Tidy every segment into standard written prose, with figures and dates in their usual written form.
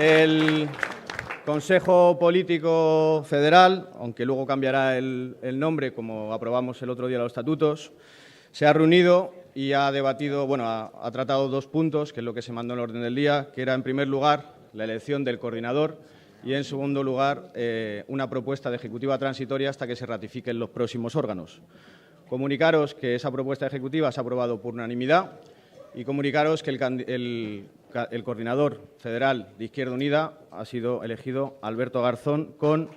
El Consejo Político Federal, aunque luego cambiará el nombre, como aprobamos el otro día los estatutos, se ha reunido y ha debatido, ha tratado dos puntos, que es lo que se mandó en el orden del día, que era, en primer lugar, la elección del coordinador y, en segundo lugar, una propuesta de ejecutiva transitoria hasta que se ratifiquen los próximos órganos. Comunicaros que esa propuesta ejecutiva se ha aprobado por unanimidad y comunicaros que el coordinador federal de Izquierda Unida ha sido elegido Alberto Garzón con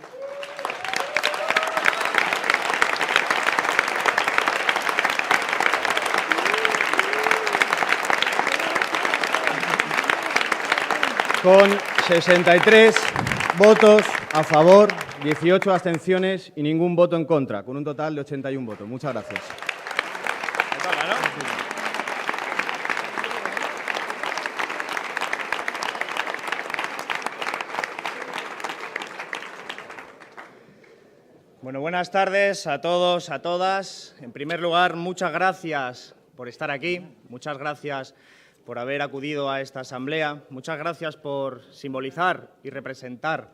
63 votos a favor, 18 abstenciones y ningún voto en contra, con un total de 81 votos. Muchas gracias. Bueno, buenas tardes a todos, a todas. En primer lugar, muchas gracias por estar aquí, muchas gracias por haber acudido a esta asamblea, muchas gracias por simbolizar y representar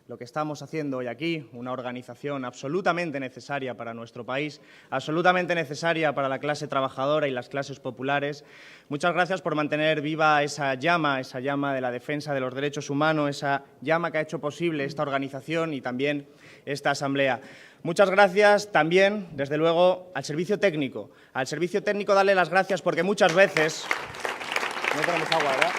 lo que estamos haciendo hoy aquí, una organización absolutamente necesaria para nuestro país, absolutamente necesaria para la clase trabajadora y las clases populares. Muchas gracias por mantener viva esa llama de la defensa de los derechos humanos, esa llama que ha hecho posible esta organización y también esta asamblea. Muchas gracias también, desde luego, al servicio técnico. Al servicio técnico darle las gracias porque muchas veces... No tenemos agua, ¿verdad?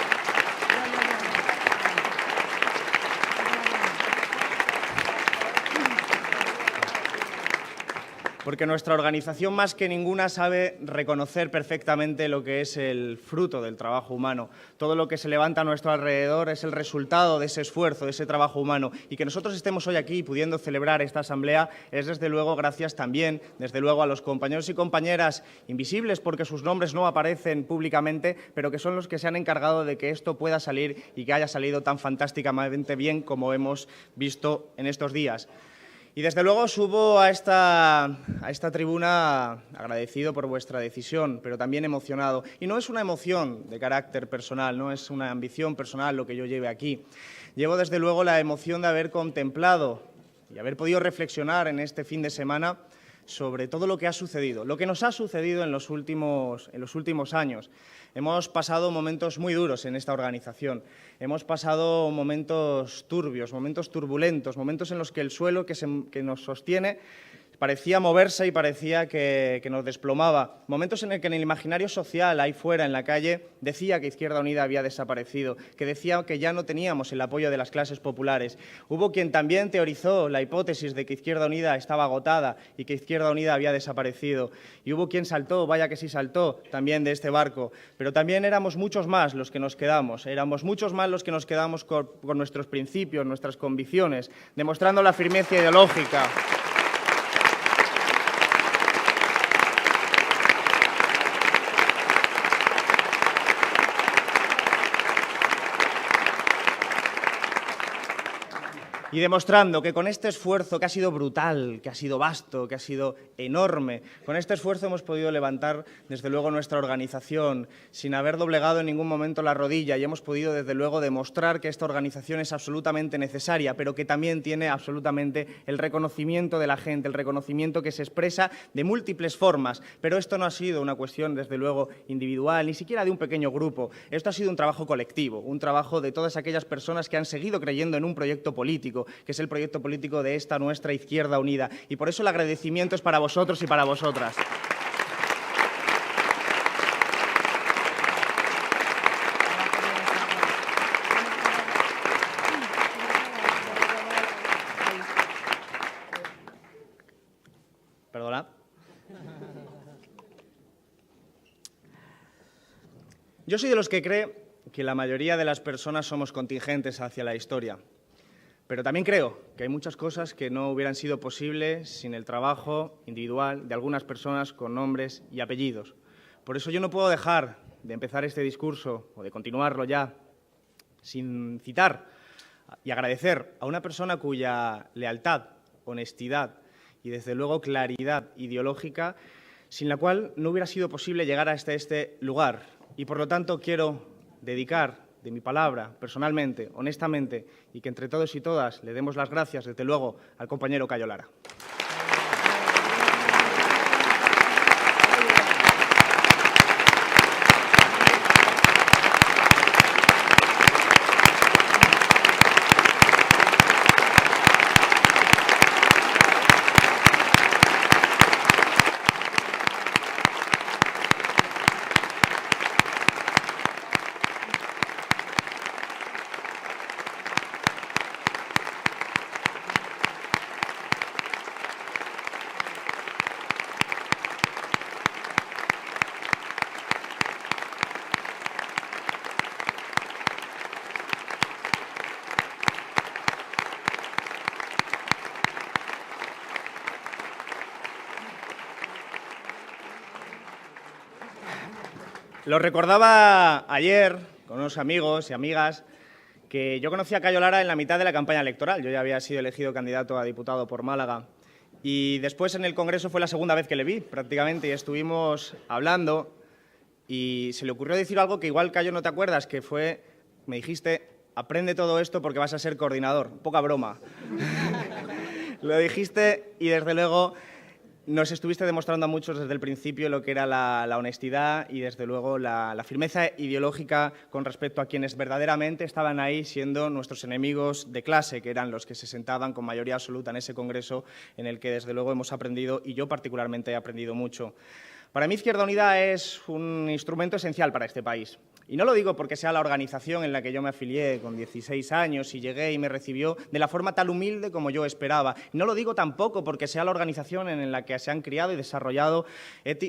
Porque nuestra organización más que ninguna sabe reconocer perfectamente lo que es el fruto del trabajo humano. Todo lo que se levanta a nuestro alrededor es el resultado de ese esfuerzo, de ese trabajo humano. Y que nosotros estemos hoy aquí pudiendo celebrar esta asamblea es desde luego gracias también, desde luego, a los compañeros y compañeras invisibles porque sus nombres no aparecen públicamente, pero que son los que se han encargado de que esto pueda salir y que haya salido tan fantásticamente bien como hemos visto en estos días. Y desde luego subo a esta tribuna agradecido por vuestra decisión, pero también emocionado. Y no es una emoción de carácter personal, no es una ambición personal lo que yo lleve aquí. Llevo desde luego la emoción de haber contemplado y haber podido reflexionar en este fin de semana sobre todo lo que ha sucedido, lo que nos ha sucedido en los últimos años. Hemos pasado momentos muy duros en esta organización, hemos pasado momentos turbios, momentos turbulentos, momentos en los que el suelo que nos sostiene parecía moverse y parecía que nos desplomaba. Momentos en el que en el imaginario social, ahí fuera, en la calle, decía que Izquierda Unida había desaparecido, que decía que ya no teníamos el apoyo de las clases populares. Hubo quien también teorizó la hipótesis de que Izquierda Unida estaba agotada y que Izquierda Unida había desaparecido. Y hubo quien saltó, vaya que sí saltó, también de este barco. Pero también éramos muchos más los que nos quedamos, éramos muchos más los que nos quedamos con nuestros principios, nuestras convicciones, demostrando la firmeza ideológica. Y demostrando que con este esfuerzo, que ha sido brutal, que ha sido vasto, que ha sido enorme, con este esfuerzo hemos podido levantar, desde luego, nuestra organización sin haber doblegado en ningún momento la rodilla y hemos podido, desde luego, demostrar que esta organización es absolutamente necesaria, pero que también tiene absolutamente el reconocimiento de la gente, el reconocimiento que se expresa de múltiples formas. Pero esto no ha sido una cuestión, desde luego, individual, ni siquiera de un pequeño grupo. Esto ha sido un trabajo colectivo, un trabajo de todas aquellas personas que han seguido creyendo en un proyecto político, que es el proyecto político de esta nuestra Izquierda Unida. Y por eso el agradecimiento es para vosotros y para vosotras. Perdona. Yo soy de los que cree que la mayoría de las personas somos contingentes hacia la historia. Pero también creo que hay muchas cosas que no hubieran sido posibles sin el trabajo individual de algunas personas con nombres y apellidos. Por eso yo no puedo dejar de empezar este discurso, o de continuarlo ya, sin citar y agradecer a una persona cuya lealtad, honestidad y, desde luego, claridad ideológica, sin la cual no hubiera sido posible llegar hasta este lugar. Y, por lo tanto, quiero dedicar de mi palabra, personalmente, honestamente, y que entre todos y todas le demos las gracias, desde luego, al compañero Cayo Lara. Lo recordaba ayer con unos amigos y amigas que yo conocí a Cayo Lara en la mitad de la campaña electoral. Yo ya había sido elegido candidato a diputado por Málaga y después en el Congreso fue la segunda vez que le vi prácticamente y estuvimos hablando y se le ocurrió decir algo que igual, Cayo, no te acuerdas, que fue, me dijiste, aprende todo esto porque vas a ser coordinador. Poca broma. Lo dijiste y desde luego nos estuviste demostrando a muchos desde el principio lo que era la honestidad y, desde luego, la firmeza ideológica con respecto a quienes verdaderamente estaban ahí siendo nuestros enemigos de clase, que eran los que se sentaban con mayoría absoluta en ese congreso en el que, desde luego, hemos aprendido, y yo particularmente he aprendido mucho. Para mí, Izquierda Unida es un instrumento esencial para este país. Y no lo digo porque sea la organización en la que yo me afilié con 16 años y llegué y me recibió de la forma tan humilde como yo esperaba. No lo digo tampoco porque sea la organización en la que se han criado y desarrollado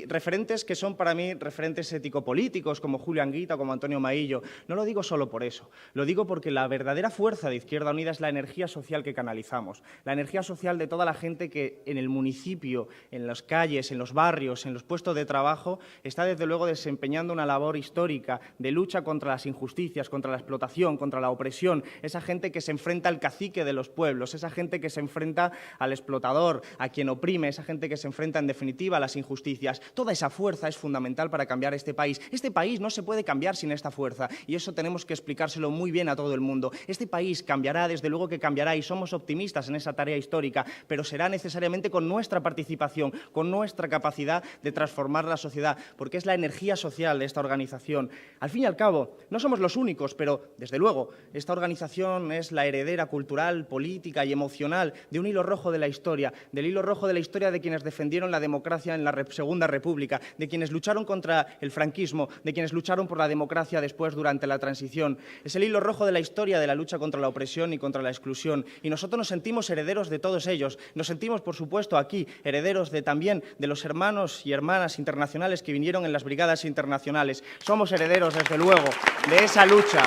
referentes que son para mí referentes ético-políticos como Julio Anguita, como Antonio Maillo. No lo digo solo por eso. Lo digo porque la verdadera fuerza de Izquierda Unida es la energía social que canalizamos. La energía social de toda la gente que en el municipio, en las calles, en los barrios, en los puestos de trabajo, está desde luego desempeñando una labor histórica de lucha contra las injusticias, contra la explotación, contra la opresión, esa gente que se enfrenta al cacique de los pueblos, esa gente que se enfrenta al explotador, a quien oprime, esa gente que se enfrenta en definitiva a las injusticias. Toda esa fuerza es fundamental para cambiar este país. Este país no se puede cambiar sin esta fuerza y eso tenemos que explicárselo muy bien a todo el mundo. Este país cambiará, desde luego que cambiará y somos optimistas en esa tarea histórica, pero será necesariamente con nuestra participación, con nuestra capacidad de transformar la sociedad, porque es la energía social de esta organización. Al fin y al cabo, no somos los únicos, pero, desde luego, esta organización es la heredera cultural, política y emocional de un hilo rojo de la historia, del hilo rojo de la historia de quienes defendieron la democracia en la Segunda República, de quienes lucharon contra el franquismo, de quienes lucharon por la democracia después durante la transición. Es el hilo rojo de la historia de la lucha contra la opresión y contra la exclusión. Y nosotros nos sentimos herederos de todos ellos. Nos sentimos, por supuesto, aquí, herederos también de los hermanos y hermanas internacionales que vinieron en las brigadas internacionales. Somos herederos, desde luego, de esa lucha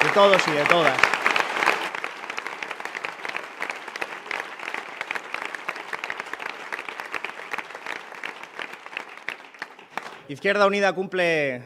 de todos y de todas. Izquierda Unida cumple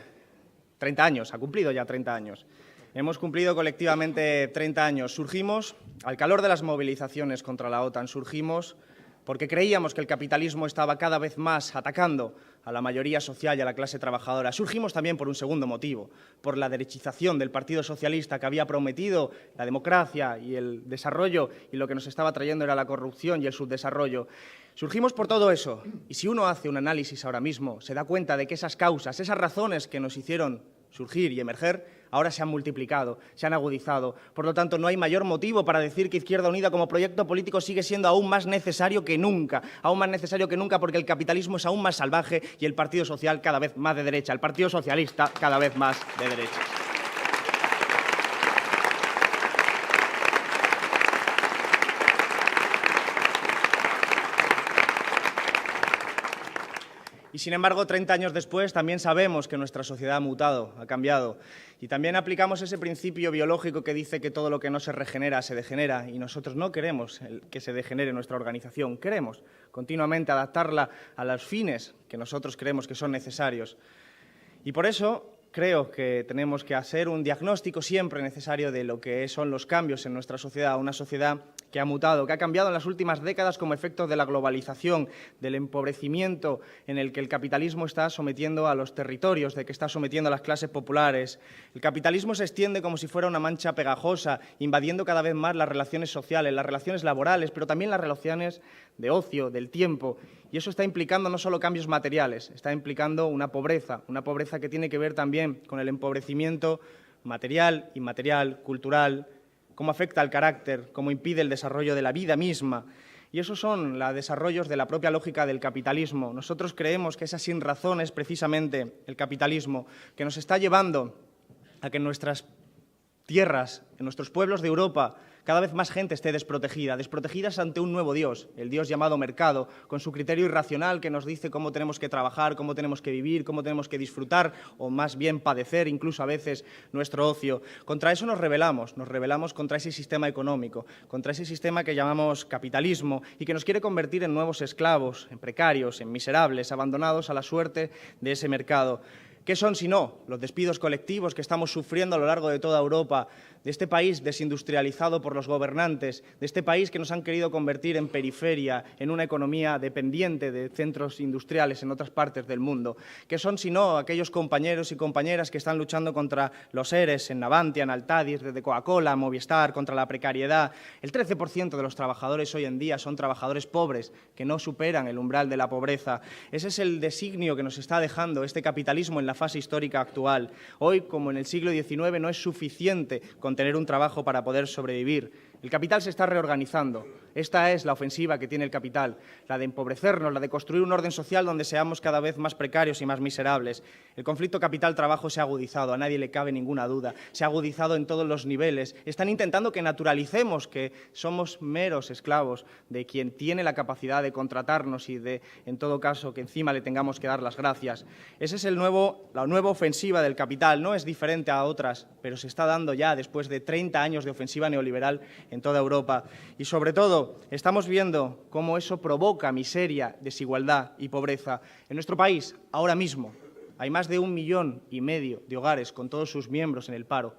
30 años, ha cumplido ya 30 años. Hemos cumplido colectivamente 30 años. Surgimos al calor de las movilizaciones contra la OTAN, surgimos porque creíamos que el capitalismo estaba cada vez más atacando a la mayoría social y a la clase trabajadora. Surgimos también por un segundo motivo, por la derechización del Partido Socialista, que había prometido la democracia y el desarrollo, y lo que nos estaba trayendo era la corrupción y el subdesarrollo. Surgimos por todo eso, y si uno hace un análisis ahora mismo, se da cuenta de que esas causas, esas razones que nos hicieron surgir y emerger, ahora se han multiplicado, se han agudizado. Por lo tanto, no hay mayor motivo para decir que Izquierda Unida como proyecto político sigue siendo aún más necesario que nunca, porque el capitalismo es aún más salvaje y el Partido Social cada vez más de derecha, el Partido Socialista cada vez más de derecha. Y, sin embargo, 30 años después también sabemos que nuestra sociedad ha mutado, ha cambiado. Y también aplicamos ese principio biológico que dice que todo lo que no se regenera se degenera. Y nosotros no queremos que se degenere nuestra organización. Queremos continuamente adaptarla a los fines que nosotros creemos que son necesarios. Y por eso creo que tenemos que hacer un diagnóstico siempre necesario de lo que son los cambios en nuestra sociedad, una sociedad que ha mutado, que ha cambiado en las últimas décadas como efecto de la globalización, del empobrecimiento en el que el capitalismo está sometiendo a los territorios, de que está sometiendo a las clases populares. El capitalismo se extiende como si fuera una mancha pegajosa, invadiendo cada vez más las relaciones sociales, las relaciones laborales, pero también las relaciones de ocio, del tiempo. Y eso está implicando no solo cambios materiales, está implicando una pobreza que tiene que ver también con el empobrecimiento material, inmaterial, cultural, cómo afecta al carácter, cómo impide el desarrollo de la vida misma. Y esos son los desarrollos de la propia lógica del capitalismo. Nosotros creemos que esa sinrazón es precisamente el capitalismo, que nos está llevando a que en nuestras tierras, en nuestros pueblos de Europa, cada vez más gente esté desprotegidas ante un nuevo Dios, el Dios llamado mercado, con su criterio irracional que nos dice cómo tenemos que trabajar, cómo tenemos que vivir, cómo tenemos que disfrutar o más bien padecer incluso a veces nuestro ocio. Contra eso nos rebelamos contra ese sistema económico, contra ese sistema que llamamos capitalismo y que nos quiere convertir en nuevos esclavos, en precarios, en miserables, abandonados a la suerte de ese mercado. ¿Qué son si no los despidos colectivos que estamos sufriendo a lo largo de toda Europa, de este país desindustrializado por los gobernantes, de este país que nos han querido convertir en periferia, en una economía dependiente de centros industriales en otras partes del mundo? ¿Qué son si no aquellos compañeros y compañeras que están luchando contra los ERES en Navantia, en Altadis, desde Coca-Cola, Movistar, contra la precariedad? El 13% de los trabajadores hoy en día son trabajadores pobres que no superan el umbral de la pobreza. Ese es el designio que nos está dejando este capitalismo en la fase histórica actual. Hoy, como en el siglo XIX, no es suficiente con tener un trabajo para poder sobrevivir. El capital se está reorganizando. Esta es la ofensiva que tiene el capital, la de empobrecernos, la de construir un orden social donde seamos cada vez más precarios y más miserables. El conflicto capital-trabajo se ha agudizado, a nadie le cabe ninguna duda. Se ha agudizado en todos los niveles. Están intentando que naturalicemos que somos meros esclavos de quien tiene la capacidad de contratarnos y de, en todo caso, que encima le tengamos que dar las gracias. Esa es la nueva ofensiva del capital. No es diferente a otras, pero se está dando ya después de 30 años de ofensiva neoliberal en toda Europa. Y, sobre todo, estamos viendo cómo eso provoca miseria, desigualdad y pobreza. En nuestro país, ahora mismo, hay más de 1,5 millones de hogares con todos sus miembros en el paro.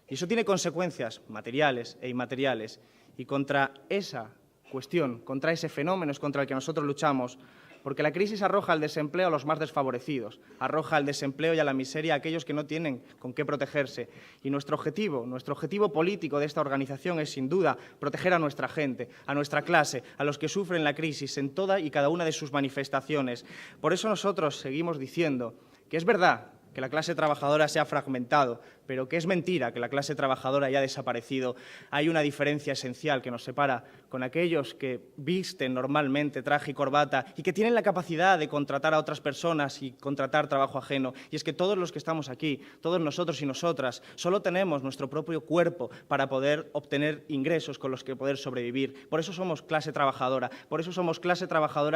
Y eso tiene consecuencias materiales e inmateriales. Y contra esa cuestión, contra ese fenómeno es contra el que nosotros luchamos, porque la crisis arroja al desempleo a los más desfavorecidos, arroja al desempleo y a la miseria a aquellos que no tienen con qué protegerse. Y nuestro objetivo político de esta organización es, sin duda, proteger a nuestra gente, a nuestra clase, a los que sufren la crisis en toda y cada una de sus manifestaciones. Por eso nosotros seguimos diciendo que es verdad que la clase trabajadora se ha fragmentado, pero que es mentira que la clase trabajadora haya desaparecido. Hay una diferencia esencial que nos separa con aquellos que visten normalmente traje y corbata y que tienen la capacidad de contratar a otras personas y contratar trabajo ajeno. Y es que todos los que estamos aquí, todos nosotros y nosotras, solo tenemos nuestro propio cuerpo para poder obtener ingresos con los que poder sobrevivir. Por eso somos clase trabajadora,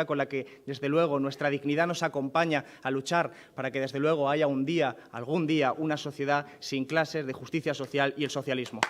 con la que, desde luego, nuestra dignidad nos acompaña a luchar para que, desde luego, haya algún día, una sociedad sin clases, de justicia social y el socialismo.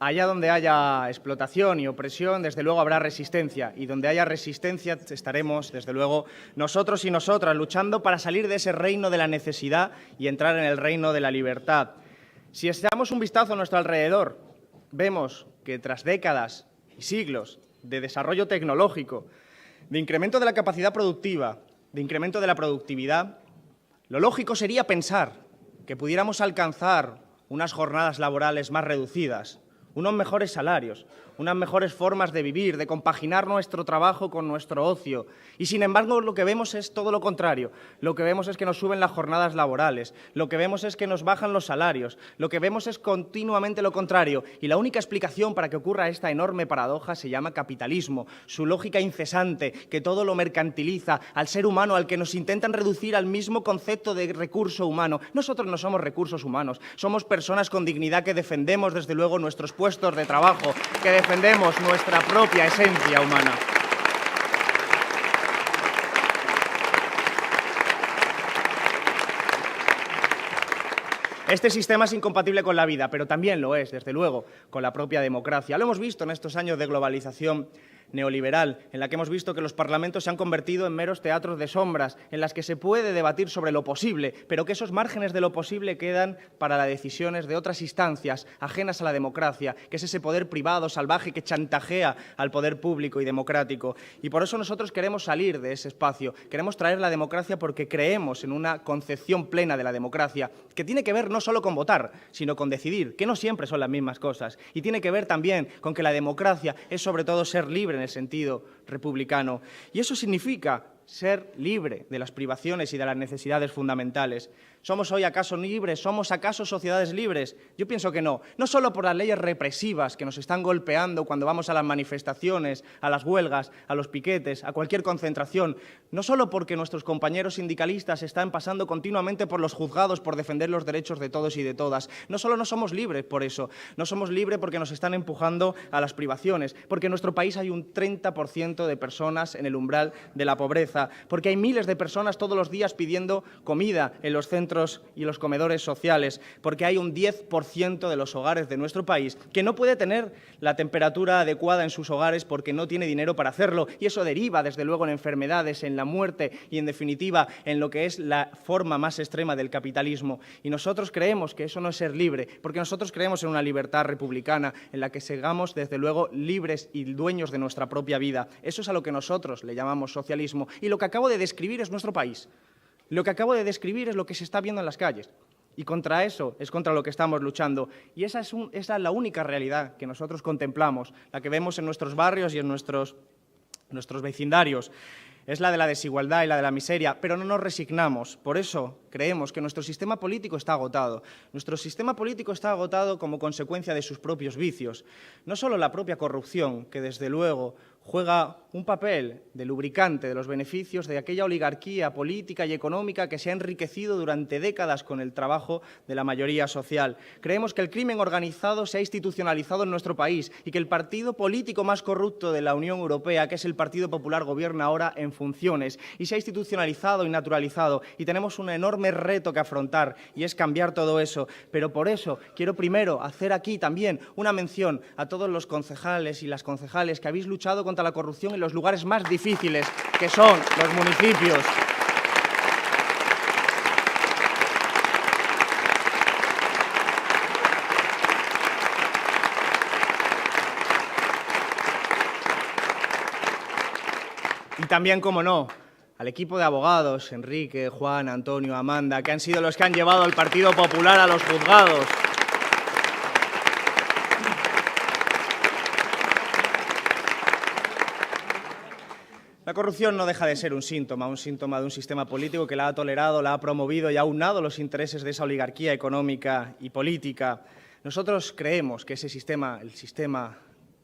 Allá donde haya explotación y opresión, desde luego habrá resistencia, y donde haya resistencia estaremos, desde luego, nosotros y nosotras luchando para salir de ese reino de la necesidad y entrar en el reino de la libertad. Si echamos un vistazo a nuestro alrededor, vemos que tras décadas y siglos de desarrollo tecnológico, de incremento de la capacidad productiva, de incremento de la productividad, lo lógico sería pensar que pudiéramos alcanzar unas jornadas laborales más reducidas, unos mejores salarios, unas mejores formas de vivir, de compaginar nuestro trabajo con nuestro ocio. Y, sin embargo, lo que vemos es todo lo contrario. Lo que vemos es que nos suben las jornadas laborales, lo que vemos es que nos bajan los salarios, lo que vemos es continuamente lo contrario. Y la única explicación para que ocurra esta enorme paradoja se llama capitalismo, su lógica incesante, que todo lo mercantiliza, al ser humano, al que nos intentan reducir al mismo concepto de recurso humano. Nosotros no somos recursos humanos, somos personas con dignidad que defendemos, desde luego, nuestros puestos de trabajo, que defendemos nuestra propia esencia humana. Este sistema es incompatible con la vida, pero también lo es, desde luego, con la propia democracia. Lo hemos visto en estos años de globalización neoliberal, en la que hemos visto que los parlamentos se han convertido en meros teatros de sombras, en las que se puede debatir sobre lo posible, pero que esos márgenes de lo posible quedan para las decisiones de otras instancias ajenas a la democracia, que es ese poder privado, salvaje, que chantajea al poder público y democrático. Y por eso nosotros queremos salir de ese espacio, queremos traer la democracia porque creemos en una concepción plena de la democracia, que tiene que ver no solo con votar, sino con decidir, que no siempre son las mismas cosas, y tiene que ver también con que la democracia es sobre todo ser libre en el sentido republicano. Y eso significa ser libre de las privaciones y de las necesidades fundamentales. ¿Somos hoy acaso libres? ¿Somos acaso sociedades libres? Yo pienso que no. No solo por las leyes represivas que nos están golpeando cuando vamos a las manifestaciones, a las huelgas, a los piquetes, a cualquier concentración. No solo porque nuestros compañeros sindicalistas están pasando continuamente por los juzgados por defender los derechos de todos y de todas. No solo no somos libres por eso. No somos libres porque nos están empujando a las privaciones. Porque en nuestro país hay un 30% de personas en el umbral de la pobreza. Porque hay miles de personas todos los días pidiendo comida en los centros y los comedores sociales, porque hay un 10% de los hogares de nuestro país que no puede tener la temperatura adecuada en sus hogares porque no tiene dinero para hacerlo, y eso deriva, desde luego, en enfermedades, en la muerte y, en definitiva, en lo que es la forma más extrema del capitalismo. Y nosotros creemos que eso no es ser libre, porque nosotros creemos en una libertad republicana en la que sigamos, desde luego, libres y dueños de nuestra propia vida. Eso es a lo que nosotros le llamamos socialismo, y lo que acabo de describir es nuestro país. Lo que acabo de describir es lo que se está viendo en las calles, y contra eso es contra lo que estamos luchando. Y esa es la única realidad que nosotros contemplamos, la que vemos en nuestros barrios y en nuestros vecindarios. Es la de la desigualdad y la de la miseria, pero no nos resignamos. Por eso creemos que nuestro sistema político está agotado. Nuestro sistema político está agotado como consecuencia de sus propios vicios. No solo la propia corrupción, que desde luego juega un papel de lubricante de los beneficios de aquella oligarquía política y económica que se ha enriquecido durante décadas con el trabajo de la mayoría social. Creemos que el crimen organizado se ha institucionalizado en nuestro país y que el partido político más corrupto de la Unión Europea, que es el Partido Popular, gobierna ahora en funciones y se ha institucionalizado y naturalizado, y tenemos un enorme reto que afrontar, y es cambiar todo eso. Pero por eso quiero primero hacer aquí también una mención a todos los concejales y las concejales que habéis luchado contra la corrupción en los lugares más difíciles, que son los municipios. Y también, como no, al equipo de abogados, Enrique, Juan, Antonio, Amanda, que han sido los que han llevado al Partido Popular a los juzgados. La corrupción no deja de ser un síntoma de un sistema político que la ha tolerado, la ha promovido y ha aunado los intereses de esa oligarquía económica y política. Nosotros creemos que ese sistema, el sistema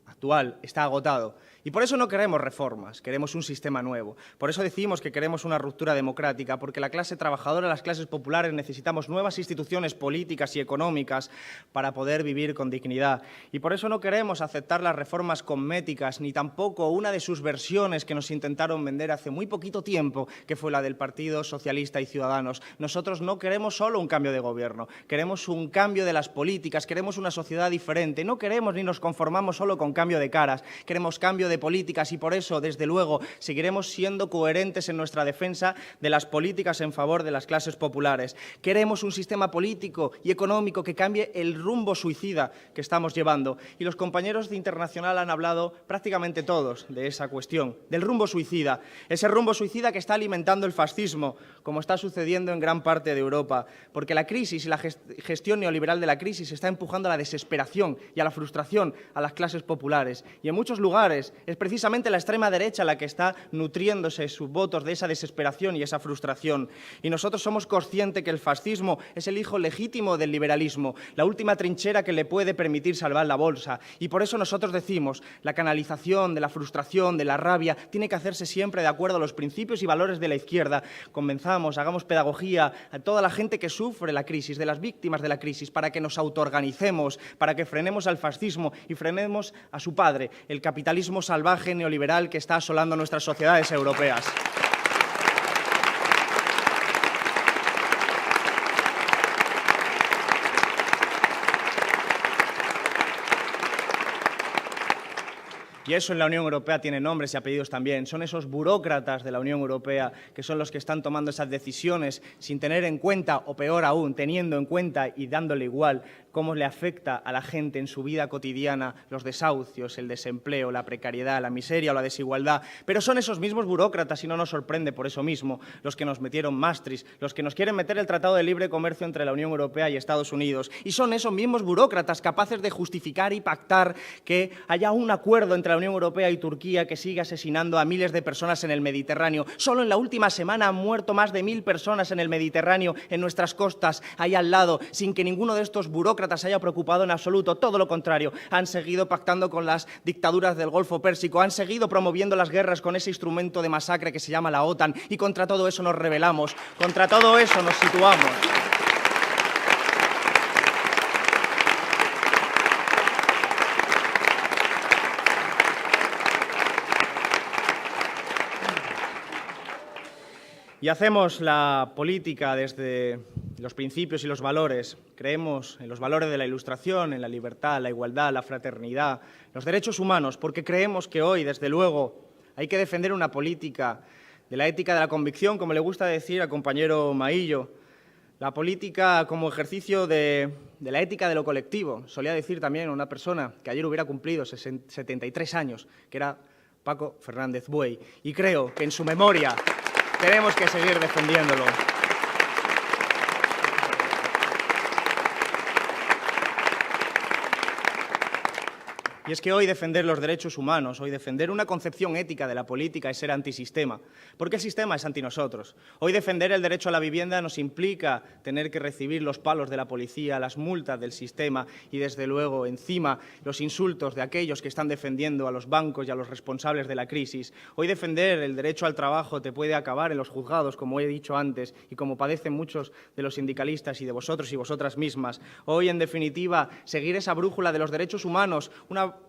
actual, está agotado. Y por eso no queremos reformas, queremos un sistema nuevo. Por eso decimos que queremos una ruptura democrática, porque la clase trabajadora, las clases populares, necesitamos nuevas instituciones políticas y económicas para poder vivir con dignidad. Y por eso no queremos aceptar las reformas cosméticas, ni tampoco una de sus versiones que nos intentaron vender hace muy poquito tiempo, que fue la del Partido Socialista y Ciudadanos. Nosotros no queremos solo un cambio de gobierno, queremos un cambio de las políticas, queremos una sociedad diferente. No queremos ni nos conformamos solo con cambio de caras, queremos cambio de políticas, y por eso, desde luego, seguiremos siendo coherentes en nuestra defensa de las políticas en favor de las clases populares. Queremos un sistema político y económico que cambie el rumbo suicida que estamos llevando. Y los compañeros de Internacional han hablado prácticamente todos de esa cuestión, del rumbo suicida. Ese rumbo suicida que está alimentando el fascismo, como está sucediendo en gran parte de Europa. Porque la crisis y la gestión neoliberal de la crisis está empujando a la desesperación y a la frustración a las clases populares. Y en muchos lugares es precisamente la extrema derecha la que está nutriéndose sus votos de esa desesperación y esa frustración. Y nosotros somos conscientes que el fascismo es el hijo legítimo del liberalismo, la última trinchera que le puede permitir salvar la bolsa. Y por eso nosotros decimos, la canalización de la frustración, de la rabia, tiene que hacerse siempre de acuerdo a los principios y valores de la izquierda. Convenzamos, hagamos pedagogía a toda la gente que sufre la crisis, de las víctimas de la crisis, para que nos autoorganicemos, para que frenemos al fascismo y frenemos a su padre, el capitalismo salvaje neoliberal que está asolando nuestras sociedades europeas. Y eso en la Unión Europea tiene nombres y apellidos también. Son esos burócratas de la Unión Europea que son los que están tomando esas decisiones sin tener en cuenta, o peor aún, teniendo en cuenta y dándole igual cómo le afecta a la gente en su vida cotidiana los desahucios, el desempleo, la precariedad, la miseria o la desigualdad. Pero son esos mismos burócratas, y no nos sorprende por eso mismo, los que nos metieron Maastricht, los que nos quieren meter el Tratado de Libre Comercio entre la Unión Europea y Estados Unidos. Y son esos mismos burócratas capaces de justificar y pactar que haya un acuerdo entre la Unión Europea y Turquía que sigue asesinando a miles de personas en el Mediterráneo. Solo en la última semana han muerto más de 1000 personas en el Mediterráneo, en nuestras costas, ahí al lado, sin que ninguno de estos burócratas se haya preocupado en absoluto. Todo lo contrario, han seguido pactando con las dictaduras del Golfo Pérsico, han seguido promoviendo las guerras con ese instrumento de masacre que se llama la OTAN, y contra todo eso nos rebelamos, contra todo eso nos situamos. Y hacemos la política desde los principios y los valores. Creemos en los valores de la Ilustración, en la libertad, la igualdad, la fraternidad, los derechos humanos, porque creemos que hoy, desde luego, hay que defender una política de la ética de la convicción, como le gusta decir al compañero Maillo, la política como ejercicio de la ética de lo colectivo. Solía decir también una persona que ayer hubiera cumplido 73 años, que era Paco Fernández Buey, y creo que en su memoria tenemos que seguir defendiéndolo. Y es que hoy defender los derechos humanos, hoy defender una concepción ética de la política es ser antisistema, porque el sistema es anti nosotros. Hoy defender el derecho a la vivienda nos implica tener que recibir los palos de la policía, las multas del sistema y, desde luego, encima, los insultos de aquellos que están defendiendo a los bancos y a los responsables de la crisis. Hoy defender el derecho al trabajo te puede acabar en los juzgados, como he dicho antes, y como padecen muchos de los sindicalistas y de vosotros y vosotras mismas. Hoy, en definitiva, seguir esa brújula de los derechos humanos,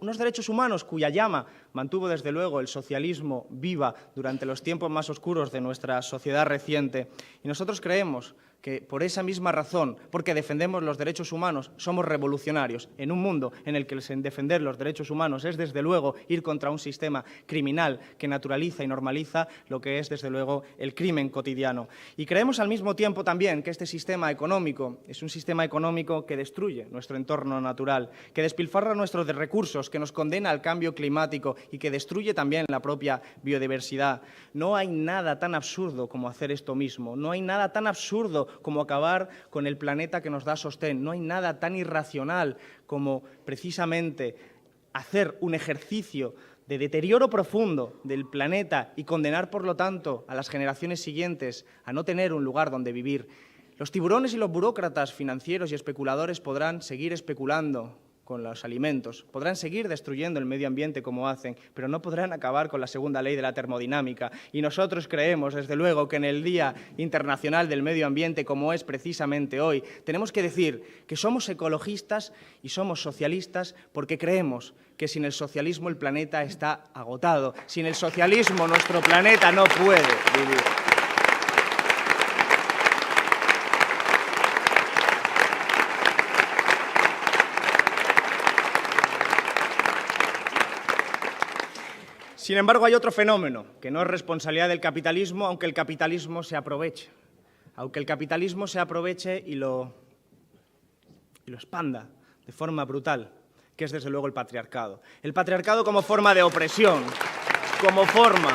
unos derechos humanos cuya llama mantuvo desde luego el socialismo viva durante los tiempos más oscuros de nuestra sociedad reciente. Y nosotros creemos que por esa misma razón, porque defendemos los derechos humanos, somos revolucionarios en un mundo en el que defender los derechos humanos es, desde luego, ir contra un sistema criminal que naturaliza y normaliza lo que es, desde luego, el crimen cotidiano. Y creemos al mismo tiempo también que este sistema económico es un sistema económico que destruye nuestro entorno natural, que despilfarra nuestros recursos, que nos condena al cambio climático y que destruye también la propia biodiversidad. No hay nada tan absurdo como hacer esto mismo, no hay nada tan absurdo como acabar con el planeta que nos da sostén. No hay nada tan irracional como precisamente hacer un ejercicio de deterioro profundo del planeta y condenar, por lo tanto, a las generaciones siguientes a no tener un lugar donde vivir. Los tiburones y los burócratas financieros y especuladores podrán seguir especulando con los alimentos, podrán seguir destruyendo el medio ambiente como hacen, pero no podrán acabar con la segunda ley de la termodinámica. Y nosotros creemos, desde luego, que en el Día Internacional del Medio Ambiente, como es precisamente hoy, tenemos que decir que somos ecologistas y somos socialistas porque creemos que sin el socialismo el planeta está agotado. Sin el socialismo nuestro planeta no puede vivir. Sin embargo, hay otro fenómeno que no es responsabilidad del capitalismo, aunque el capitalismo se aproveche. Aunque el capitalismo se aproveche y lo expanda de forma brutal, que es desde luego el patriarcado. El patriarcado como forma de opresión, como forma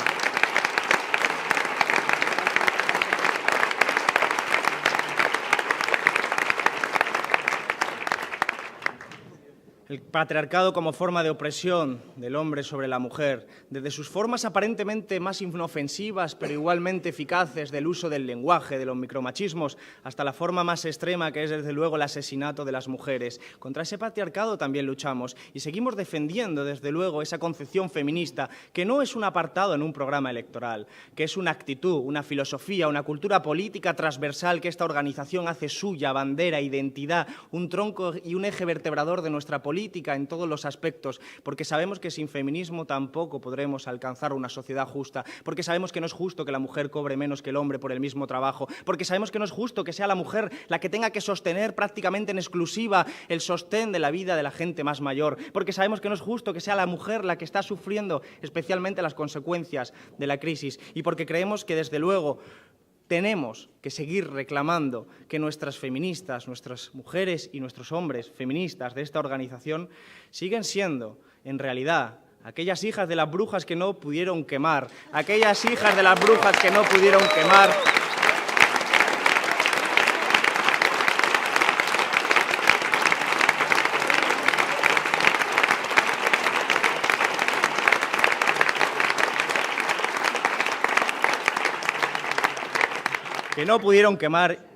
El patriarcado como forma de opresión del hombre sobre la mujer, desde sus formas aparentemente más inofensivas, pero igualmente eficaces del uso del lenguaje, de los micromachismos, hasta la forma más extrema que es, desde luego, el asesinato de las mujeres. Contra ese patriarcado también luchamos y seguimos defendiendo, desde luego, esa concepción feminista, que no es un apartado en un programa electoral, que es una actitud, una filosofía, una cultura política transversal que esta organización hace suya, bandera, identidad, un tronco y un eje vertebrador de nuestra política política en todos los aspectos, porque sabemos que sin feminismo tampoco podremos alcanzar una sociedad justa, porque sabemos que no es justo que la mujer cobre menos que el hombre por el mismo trabajo, porque sabemos que no es justo que sea la mujer la que tenga que sostener prácticamente en exclusiva el sostén de la vida de la gente más mayor, porque sabemos que no es justo que sea la mujer la que está sufriendo especialmente las consecuencias de la crisis, y porque creemos que desde luego tenemos que seguir reclamando que nuestras feministas, nuestras mujeres y nuestros hombres feministas de esta organización siguen siendo, en realidad, aquellas hijas de las brujas que no pudieron quemar, aquellas hijas de las brujas que no pudieron quemar,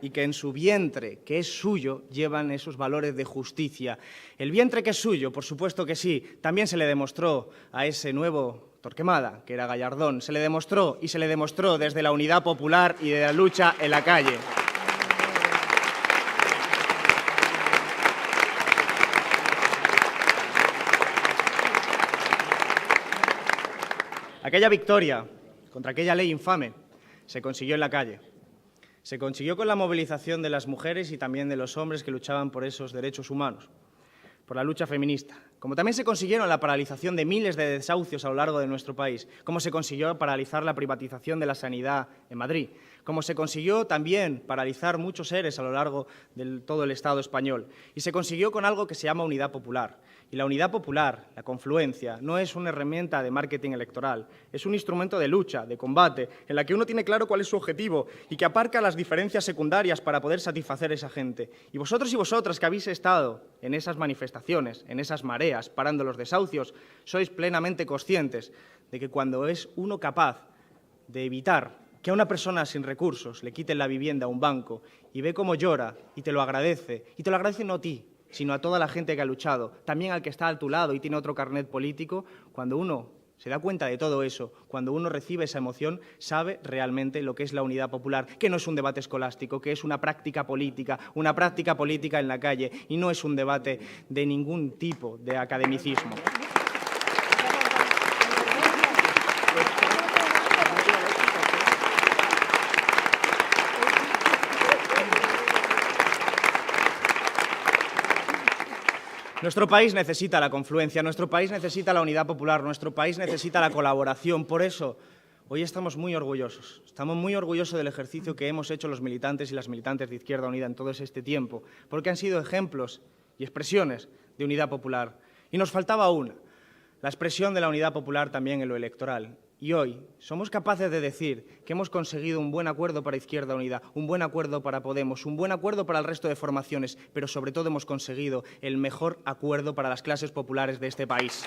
y que en su vientre, que es suyo, llevan esos valores de justicia. El vientre que es suyo, por supuesto que sí, también se le demostró a ese nuevo Torquemada, que era Gallardón, se le demostró y se le demostró desde la unidad popular y de la lucha en la calle. Aquella victoria contra aquella ley infame se consiguió en la calle. Se consiguió con la movilización de las mujeres y también de los hombres que luchaban por esos derechos humanos, por la lucha feminista. Como también se consiguieron la paralización de miles de desahucios a lo largo de nuestro país, como se consiguió paralizar la privatización de la sanidad en Madrid, como se consiguió también paralizar muchos EREs a lo largo de todo el Estado español. Y se consiguió con algo que se llama unidad popular. Y la unidad popular, la confluencia, no es una herramienta de marketing electoral, es un instrumento de lucha, de combate, en la que uno tiene claro cuál es su objetivo y que aparca las diferencias secundarias para poder satisfacer a esa gente. Y vosotros y vosotras que habéis estado en esas manifestaciones, en esas mareas, parando los desahucios, sois plenamente conscientes de que cuando es uno capaz de evitar que a una persona sin recursos le quiten la vivienda a un banco y ve cómo llora y te lo agradece no a ti, sino a toda la gente que ha luchado, también al que está a tu lado y tiene otro carnet político, cuando uno se da cuenta de todo eso, cuando uno recibe esa emoción, sabe realmente lo que es la unidad popular, que no es un debate escolástico, que es una práctica política en la calle, y no es un debate de ningún tipo de academicismo. Nuestro país necesita la confluencia, nuestro país necesita la unidad popular, nuestro país necesita la colaboración. Por eso, hoy estamos muy orgullosos del ejercicio que hemos hecho los militantes y las militantes de Izquierda Unida en todo este tiempo, porque han sido ejemplos y expresiones de unidad popular. Y nos faltaba una, la expresión de la unidad popular también en lo electoral. Y hoy somos capaces de decir que hemos conseguido un buen acuerdo para Izquierda Unida, un buen acuerdo para Podemos, un buen acuerdo para el resto de formaciones, pero sobre todo hemos conseguido el mejor acuerdo para las clases populares de este país.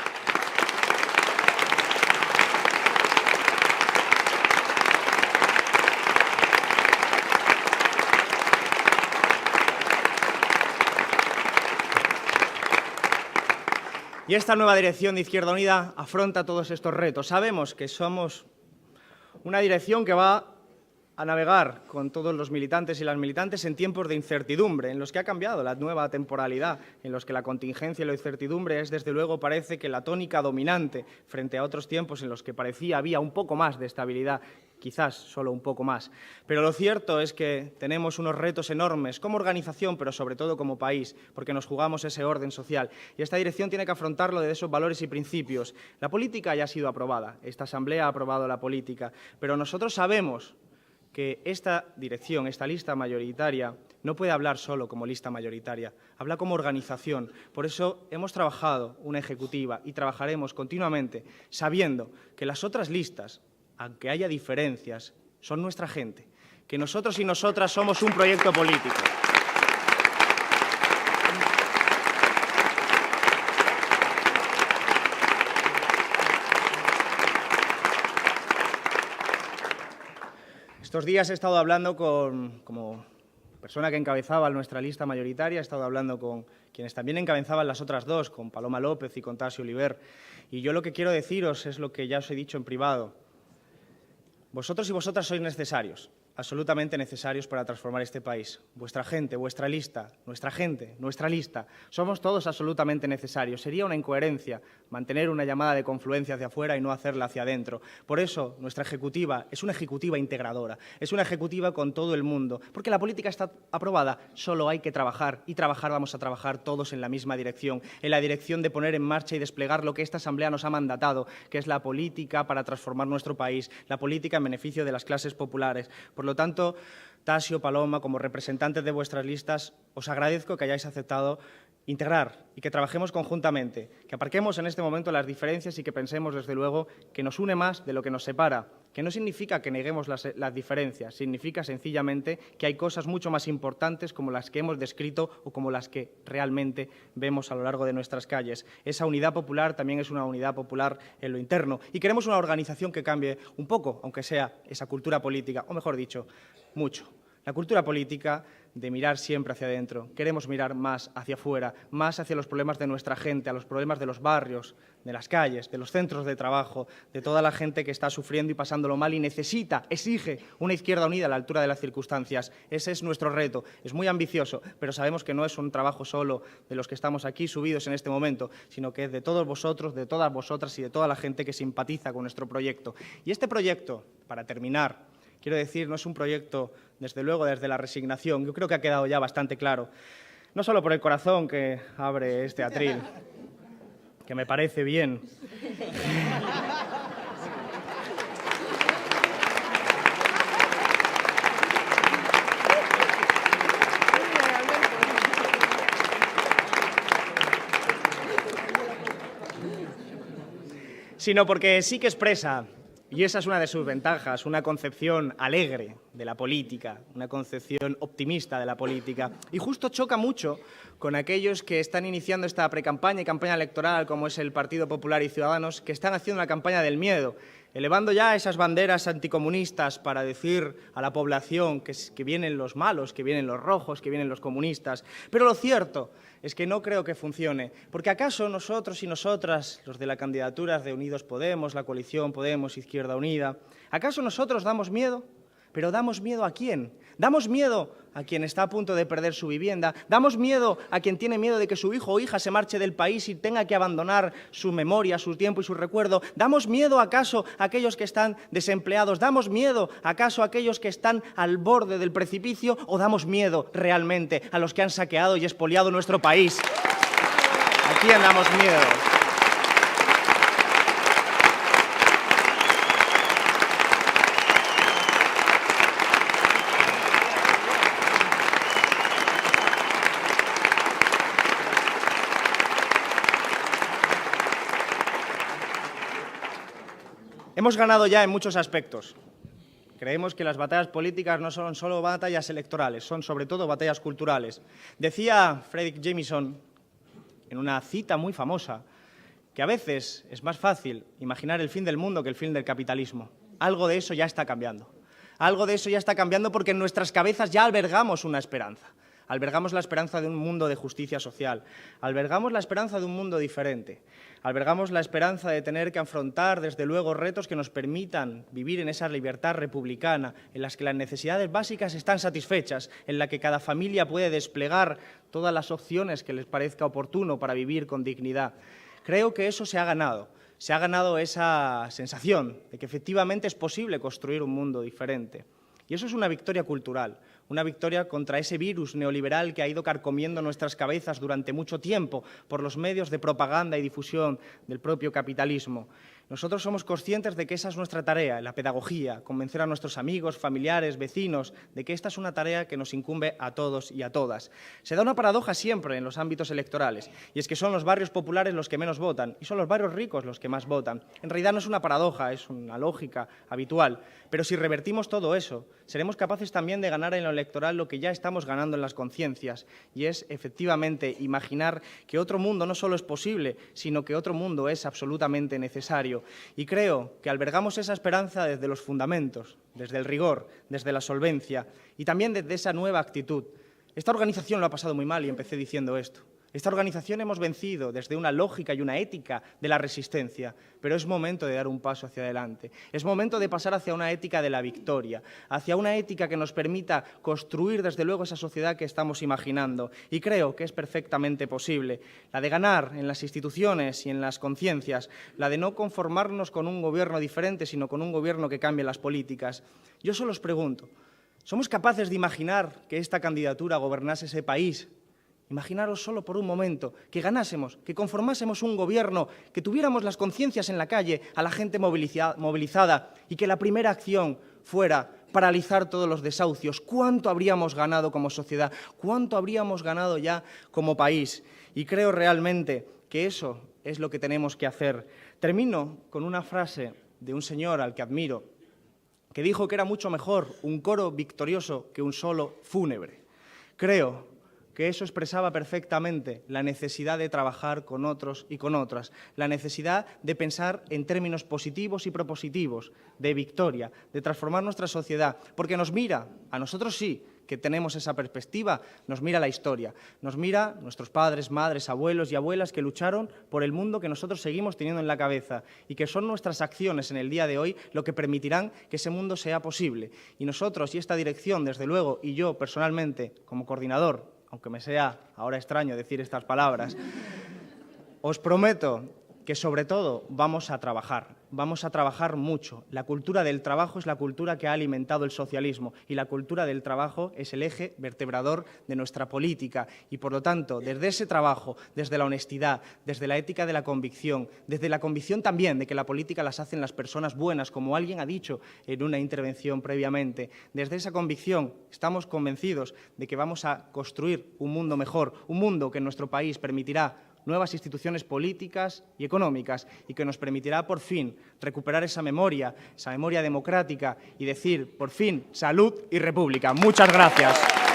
Y esta nueva dirección de Izquierda Unida afronta todos estos retos. Sabemos que somos una dirección que va a navegar con todos los militantes y las militantes en tiempos de incertidumbre, en los que ha cambiado la nueva temporalidad, en los que la contingencia y la incertidumbre es, desde luego, parece que la tónica dominante frente a otros tiempos en los que parecía había un poco más de estabilidad, quizás solo un poco más. Pero lo cierto es que tenemos unos retos enormes como organización, pero sobre todo como país, porque nos jugamos ese orden social. Y esta dirección tiene que afrontarlo desde esos valores y principios. La política ya ha sido aprobada, esta Asamblea ha aprobado la política, pero nosotros sabemos que esta dirección, esta lista mayoritaria, no puede hablar solo como lista mayoritaria, habla como organización. Por eso hemos trabajado una ejecutiva y trabajaremos continuamente sabiendo que las otras listas, aunque haya diferencias, son nuestra gente, que nosotros y nosotras somos un proyecto político. Estos días he estado hablando como persona que encabezaba nuestra lista mayoritaria, he estado hablando con quienes también encabezaban las otras dos, con Paloma López y con Tassi Oliver. Y yo lo que quiero deciros es lo que ya os he dicho en privado. Vosotros y vosotras sois necesarios. absolutamente necesarios para transformar este país. Vuestra gente, vuestra lista, nuestra gente, nuestra lista. Somos todos absolutamente necesarios. Sería una incoherencia mantener una llamada de confluencia hacia afuera y no hacerla hacia adentro. Por eso, nuestra ejecutiva es una ejecutiva integradora, es una ejecutiva con todo el mundo, porque la política está aprobada, solo hay que trabajar, y vamos a trabajar todos en la misma dirección, en la dirección de poner en marcha y desplegar lo que esta Asamblea nos ha mandatado, que es la política para transformar nuestro país, la política en beneficio de las clases populares. Por lo tanto, Tasio, Paloma, como representantes de vuestras listas, os agradezco que hayáis aceptado integrar y que trabajemos conjuntamente, que aparquemos en este momento las diferencias y que pensemos, desde luego, que nos une más de lo que nos separa, que no significa que neguemos las diferencias, significa sencillamente que hay cosas mucho más importantes como las que hemos descrito o como las que realmente vemos a lo largo de nuestras calles. Esa unidad popular también es una unidad popular en lo interno y queremos una organización que cambie un poco, aunque sea esa cultura política, o mejor dicho, mucho. La cultura política de mirar siempre hacia adentro. Queremos mirar más hacia afuera, más hacia los problemas de nuestra gente, a los problemas de los barrios, de las calles, de los centros de trabajo, de toda la gente que está sufriendo y pasándolo mal y necesita, exige una izquierda unida a la altura de las circunstancias. Ese es nuestro reto. Es muy ambicioso, pero sabemos que no es un trabajo solo de los que estamos aquí subidos en este momento, sino que es de todos vosotros, de todas vosotras y de toda la gente que simpatiza con nuestro proyecto. Y este proyecto, para terminar, quiero decir, no es un proyecto, desde luego, desde la resignación. Yo creo que ha quedado ya bastante claro. No solo por el corazón que abre este atril, que me parece bien. Sino porque sí que expresa, y esa es una de sus ventajas, una concepción alegre de la política, una concepción optimista de la política. Y justo choca mucho con aquellos que están iniciando esta precampaña y campaña electoral, como es el Partido Popular y Ciudadanos, que están haciendo una campaña del miedo, elevando ya esas banderas anticomunistas para decir a la población que vienen los malos, que vienen los rojos, que vienen los comunistas. Pero lo cierto es que no creo que funcione, porque ¿acaso nosotros y nosotras, los de la candidatura de Unidos Podemos, la coalición Podemos, Izquierda Unida, ¿acaso nosotros damos miedo? ¿Pero damos miedo a quién? ¿Damos miedo a quien está a punto de perder su vivienda? ¿Damos miedo a quien tiene miedo de que su hijo o hija se marche del país y tenga que abandonar su memoria, su tiempo y su recuerdo? ¿Damos miedo acaso a aquellos que están desempleados? ¿Damos miedo acaso a aquellos que están al borde del precipicio? ¿O damos miedo realmente a los que han saqueado y expoliado nuestro país? ¿A quién damos miedo? Hemos ganado ya en muchos aspectos. Creemos que las batallas políticas no son solo batallas electorales, son sobre todo batallas culturales. Decía Fredric Jameson, en una cita muy famosa, que a veces es más fácil imaginar el fin del mundo que el fin del capitalismo. Algo de eso ya está cambiando. Algo de eso ya está cambiando porque en nuestras cabezas ya albergamos una esperanza. Albergamos la esperanza de un mundo de justicia social, albergamos la esperanza de un mundo diferente, albergamos la esperanza de tener que afrontar, desde luego, retos que nos permitan vivir en esa libertad republicana, en las que las necesidades básicas están satisfechas, en la que cada familia puede desplegar todas las opciones que les parezca oportuno para vivir con dignidad. Creo que eso se ha ganado esa sensación de que efectivamente es posible construir un mundo diferente. Y eso es una victoria cultural, una victoria contra ese virus neoliberal que ha ido carcomiendo nuestras cabezas durante mucho tiempo por los medios de propaganda y difusión del propio capitalismo. Nosotros somos conscientes de que esa es nuestra tarea, la pedagogía, convencer a nuestros amigos, familiares, vecinos, de que esta es una tarea que nos incumbe a todos y a todas. Se da una paradoja siempre en los ámbitos electorales, y es que son los barrios populares los que menos votan, y son los barrios ricos los que más votan. En realidad no es una paradoja, es una lógica habitual, pero si revertimos todo eso, seremos capaces también de ganar en lo electoral lo que ya estamos ganando en las conciencias, y es efectivamente imaginar que otro mundo no solo es posible, sino que otro mundo es absolutamente necesario. Y creo que albergamos esa esperanza desde los fundamentos, desde el rigor, desde la solvencia y también desde esa nueva actitud. Esta organización lo ha pasado muy mal y empecé diciendo esto. Esta organización hemos vencido desde una lógica y una ética de la resistencia, pero es momento de dar un paso hacia adelante. Es momento de pasar hacia una ética de la victoria, hacia una ética que nos permita construir desde luego esa sociedad que estamos imaginando. Y creo que es perfectamente posible. La de ganar en las instituciones y en las conciencias, la de no conformarnos con un gobierno diferente, sino con un gobierno que cambie las políticas. Yo solo os pregunto, ¿somos capaces de imaginar que esta candidatura gobernase ese país? Imaginaros solo por un momento que ganásemos, que conformásemos un gobierno, que tuviéramos las conciencias en la calle, a la gente movilizada y que la primera acción fuera paralizar todos los desahucios. ¿Cuánto habríamos ganado como sociedad? ¿Cuánto habríamos ganado ya como país? Y creo realmente que eso es lo que tenemos que hacer. Termino con una frase de un señor al que admiro, que dijo que era mucho mejor un coro victorioso que un solo fúnebre. Creo que eso expresaba perfectamente la necesidad de trabajar con otros y con otras, la necesidad de pensar en términos positivos y propositivos, de victoria, de transformar nuestra sociedad, porque nos mira, a nosotros sí, que tenemos esa perspectiva, nos mira la historia, nos mira nuestros padres, madres, abuelos y abuelas que lucharon por el mundo que nosotros seguimos teniendo en la cabeza y que son nuestras acciones en el día de hoy lo que permitirán que ese mundo sea posible. Y nosotros y esta dirección, desde luego, y yo personalmente, como coordinador, aunque me sea ahora extraño decir estas palabras, os prometo que sobre todo vamos a trabajar mucho. La cultura del trabajo es la cultura que ha alimentado el socialismo y la cultura del trabajo es el eje vertebrador de nuestra política y, por lo tanto, desde ese trabajo, desde la honestidad, desde la ética de la convicción, desde la convicción también de que la política las hacen las personas buenas, como alguien ha dicho en una intervención previamente, desde esa convicción estamos convencidos de que vamos a construir un mundo mejor, un mundo que en nuestro país permitirá nuevas instituciones políticas y económicas y que nos permitirá por fin recuperar esa memoria democrática y decir por fin salud y república. Muchas gracias.